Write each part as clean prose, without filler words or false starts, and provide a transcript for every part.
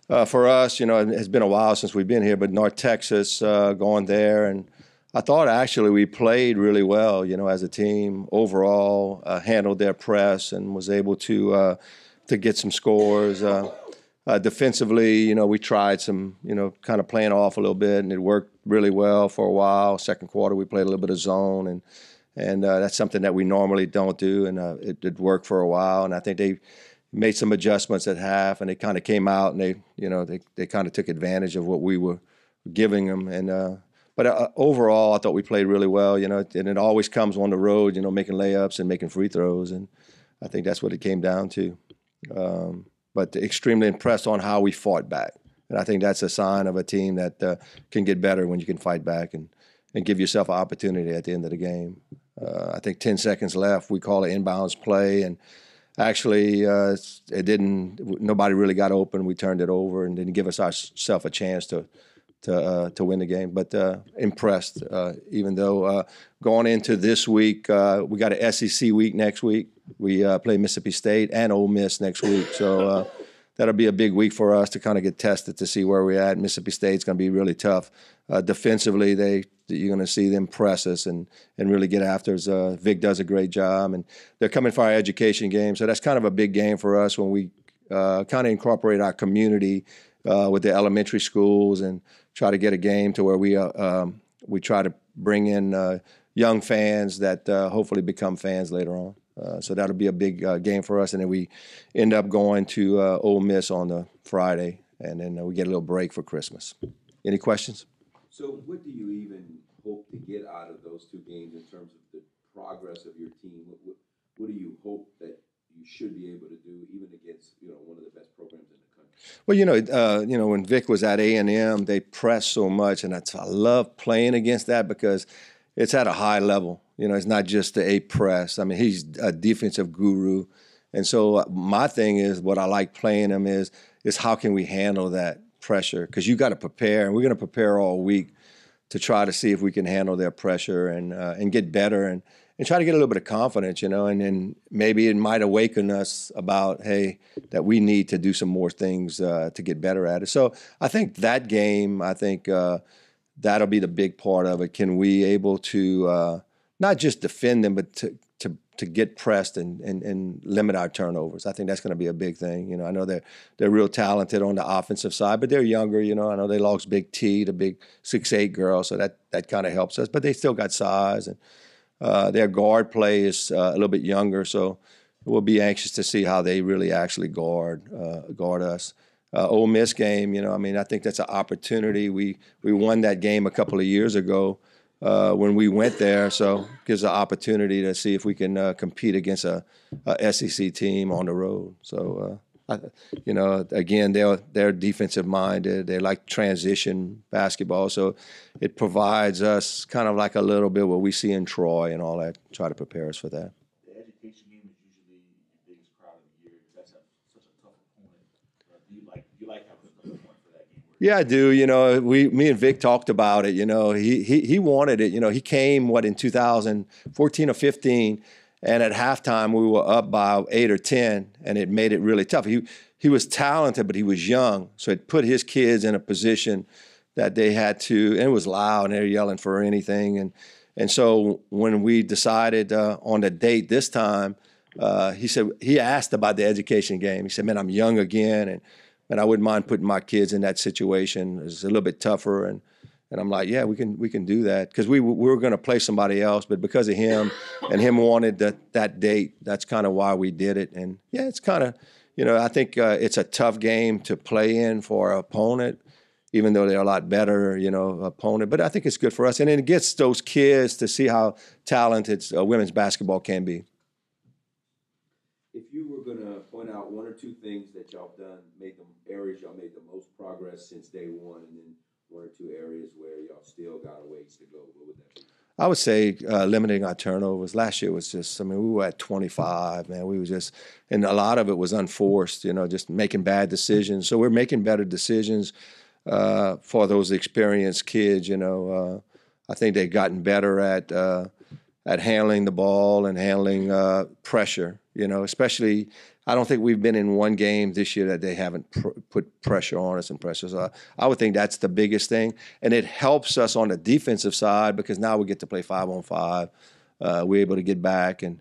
For us, it has been a while since we've been here, but North Texas, going there, and I thought actually we played really well, as a team overall, handled their press and was able to get some scores. Defensively, we tried some, kind of playing off a little bit, and it worked really well for a while. Second quarter, we played a little bit of zone, and that's something that we normally don't do, and it did work for a while. And I think they made some adjustments at half, and they kind of came out and they kind of took advantage of what we were giving them. And but overall, I thought we played really well. And it always comes on the road, making layups and making free throws, and I think that's what it came down to. But extremely impressed on how we fought back, and I think that's a sign of a team that can get better when you can fight back and give yourself an opportunity at the end of the game. I think 10 seconds left, we call it inbounds play, and actually, it didn't. Nobody really got open. We turned it over and didn't give ourselves a chance to win the game. But impressed, even though going into this week, we got an SEC week next week. We play Mississippi State and Ole Miss next week, so that'll be a big week for us to kind of get tested to see where we're at. Mississippi State's going to be really tough. Defensively, you're going to see them press us and really get after us. Vic does a great job, and they're coming for our education game. So that's kind of a big game for us when we kind of incorporate our community with the elementary schools and try to get a game to where we try to bring in young fans that hopefully become fans later on. So that'll be a big game for us. And then we end up going to Ole Miss on the Friday, and then we get a little break for Christmas. Any questions? So what do you even hope to get out of those two games in terms of the progress of your team? What do you hope that you should be able to do even against one of the best programs in the country? Well, when Vic was at A&M, they pressed so much, and I love playing against that because it's at a high level. It's not just the A press. I mean, he's a defensive guru. And so my thing is, what I like playing him is how can we handle that pressure? Because you got to prepare, and we're going to prepare all week to try to see if we can handle their pressure and get better and try to get a little bit of confidence, and then maybe it might awaken us about, hey, that we need to do some more things to get better at it. So I think that game, that'll be the big part of it. Can we able to not just defend them, but to get pressed and limit our turnovers? I think that's going to be a big thing. I know they're real talented on the offensive side, but they're younger. I know they lost Big T, the big 6'8" girl, so that kind of helps us. But they still got size, and their guard play is a little bit younger, so we'll be anxious to see how they really actually guard us. Ole Miss game, I think that's an opportunity. We won that game a couple of years ago when we went there, so it gives an opportunity to see if we can compete against a SEC team on the road. So, again, they're defensive minded. They like transition basketball, so it provides us kind of like a little bit what we see in Troy and all that. Try to prepare us for that. The education game is usually the biggest crowd of the year. That's such a tough opponent. Do you like having a tough opponent for that game? Yeah, I do. Me and Vic talked about it. He wanted it. He came in 2014 or 15. And at halftime, we were up by 8 or 10, and it made it really tough. He was talented, but he was young, so it put his kids in a position that they had to, and it was loud, and they were yelling for anything. And so when we decided on the date this time, he asked about the education game. He said, man, I'm young again, and I wouldn't mind putting my kids in that situation. It's a little bit tougher, and I'm like, yeah, we can do that, because we were going to play somebody else, but because of him and him wanted that date, that's kind of why we did it. And yeah, it's kind of, I think it's a tough game to play in for our opponent, even though they're a lot better, opponent. But I think it's good for us, and it gets those kids to see how talented women's basketball can be. If you were going to point out one or two things that y'all done, areas y'all made the most progress since day one, and then one or two areas where y'all still got a ways to go, what would that be? I would say limiting our turnovers. Last year was just, we were at 25, man. We were just, and a lot of it was unforced, just making bad decisions. So we're making better decisions for those experienced kids, I think they've gotten better at handling the ball and handling pressure, especially I don't think we've been in one game this year that they haven't put pressure on us and pressure. So I would think that's the biggest thing. And it helps us on the defensive side because now we get to play 5-on-5. We're able to get back. And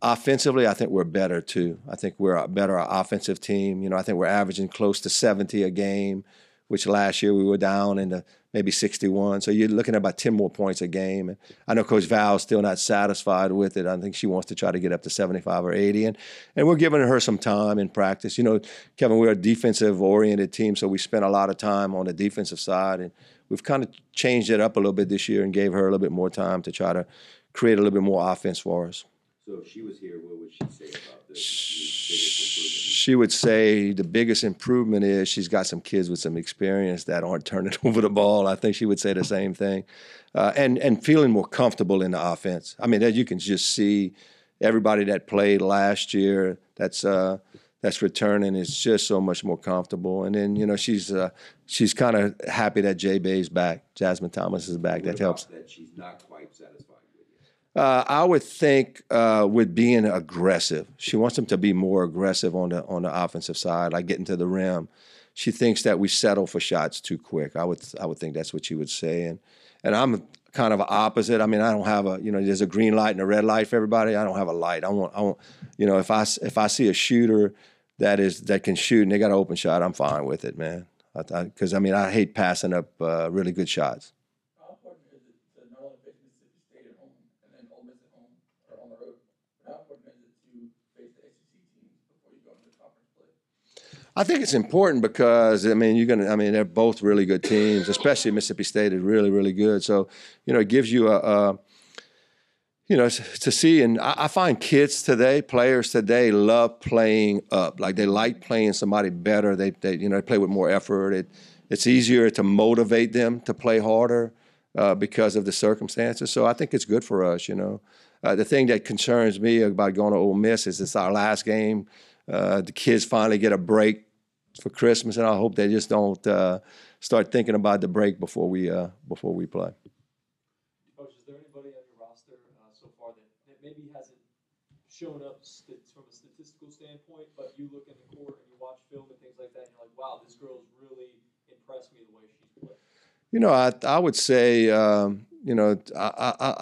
offensively, I think we're better too. I think we're a better offensive team. You know, I think we're averaging close to 70 a game, which last year we were down into maybe 61. So you're looking at about 10 more points a game. And I know Coach Val's still not satisfied with it. I think she wants to try to get up to 75 or 80. And we're giving her some time in practice. You know, Kevin, we're a defensive-oriented team, so we spent a lot of time on the defensive side. And we've kind of changed it up a little bit this year and gave her a little bit more time to try to create a little bit more offense for us. So if she was here, what would she say about the biggest improvement? She would say the biggest improvement is she's got some kids with some experience that aren't turning over the ball. I think she would say the same thing. And feeling more comfortable in the offense. I mean, that you can just see everybody that played last year that's returning is just so much more comfortable. And then, you know, she's kind of happy that J-Bay's back. Jasmine Thomas is back. That helps. That she's not quite satisfied with yet. I would think with being aggressive. She wants them to be more aggressive on the offensive side, like getting to the rim. She thinks that we settle for shots too quick. I would think that's what she would say. And I'm kind of opposite. I mean, I don't have there's a green light and a red light for everybody. I don't have a light. I want if I see a shooter that can shoot and they got an open shot, I'm fine with it, man. Because I hate passing up really good shots. How important is it to not only face Mississippi State at home and then Ole Miss at home or on the road, but how important is it to face the SEC teams before you go into the conference play? I think it's important because they're both really good teams, especially Mississippi State is really, really good. So, it gives you to see, and I find players today love playing up. Like they like playing somebody better. They play with more effort. It's easier to motivate them to play harder because of the circumstances. So I think it's good for us, The thing that concerns me about going to Ole Miss is it's our last game. The kids finally get a break for Christmas, and I hope they just don't start thinking about the break before we play. Coach, is there anybody on your roster so far that maybe hasn't shown up from a statistical standpoint, but you look in the court and you watch film and things like that, and you're like, wow, this girl's really impressed me the way she's played? I would say, I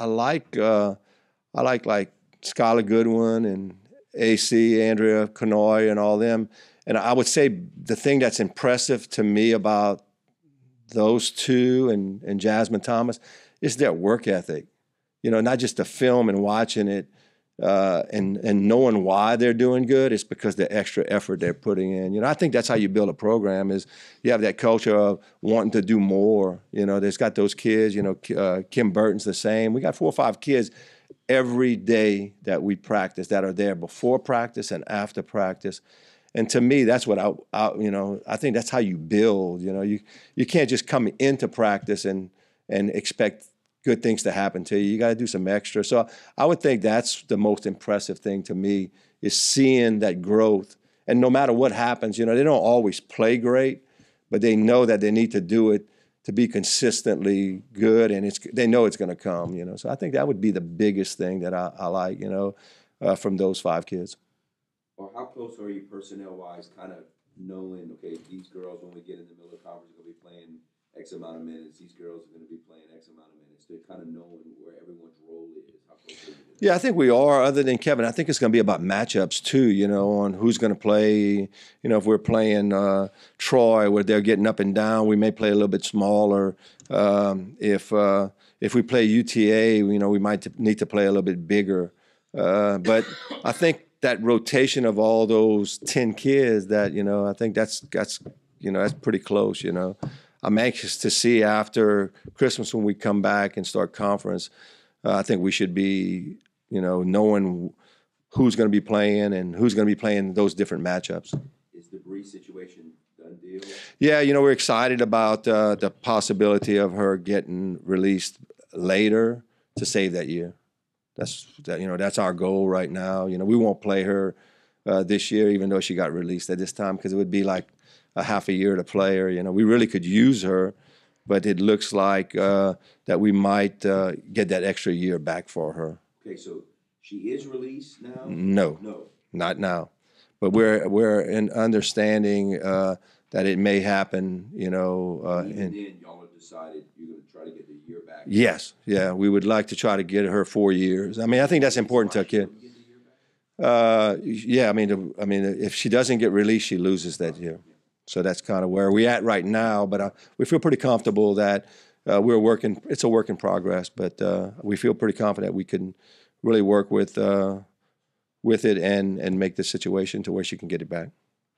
like Skylar Goodwin and AC, Andrea Canoy, and all them. And I would say the thing that's impressive to me about those two and Jasmine Thomas is their work ethic. Not just the film and watching it and knowing why they're doing good. It's because the extra effort they're putting in. I think that's how you build a program is you have that culture of wanting to do more. There's got those kids, Kim Burton's the same. We got 4 or 5 kids every day that we practice that are there before practice and after practice. And to me, that's what I think that's how you build. You can't just come into practice and expect good things to happen to you. You got to do some extra. So I would think that's the most impressive thing to me is seeing that growth. And no matter what happens, they don't always play great, but they know that they need to do it to be consistently good, and they know it's going to come. So I think that would be the biggest thing that I like. From those 5 kids. Or how close are you personnel-wise, kind of knowing, okay, these girls, when we get in the middle of the conference, are going to be playing X amount of minutes. These girls are going to be playing X amount of minutes. To kind of knowing where everyone's role is. How close are you to that? Yeah, I think we are. Other than Kevin, I think it's going to be about matchups too. On who's going to play. If we're playing Troy, where they're getting up and down, we may play a little bit smaller. If we play UTA, we might need to play a little bit bigger. But I think that rotation of all those 10 kids, that I think that's pretty close. I'm anxious to see after Christmas when we come back and start conference. I think we should be, knowing who's going to be playing and who's going to be playing those different matchups. Is the Bree situation done deal? Yeah, we're excited about the possibility of her getting released later to save that year. That's our goal right now. We won't play her this year, even though she got released at this time, because it would be like a half a year to play her. We really could use her, but it looks like that we might get that extra year back for her. Okay, so she is released now? No, No. not now. but we're in understanding that it may happen. You know, Even and then, y'all have decided you're going to try to get the year back. yes, yeah, we would like to try to get her 4 years. I mean, I think that's important to a kid. Get the year back? Yeah, I mean, if she doesn't get released, she loses that year. So that's kind of where we're at right now. But we feel pretty comfortable that we're working. It's a work in progress, but we feel pretty confident we can really work with it and make the situation to where she can get it back.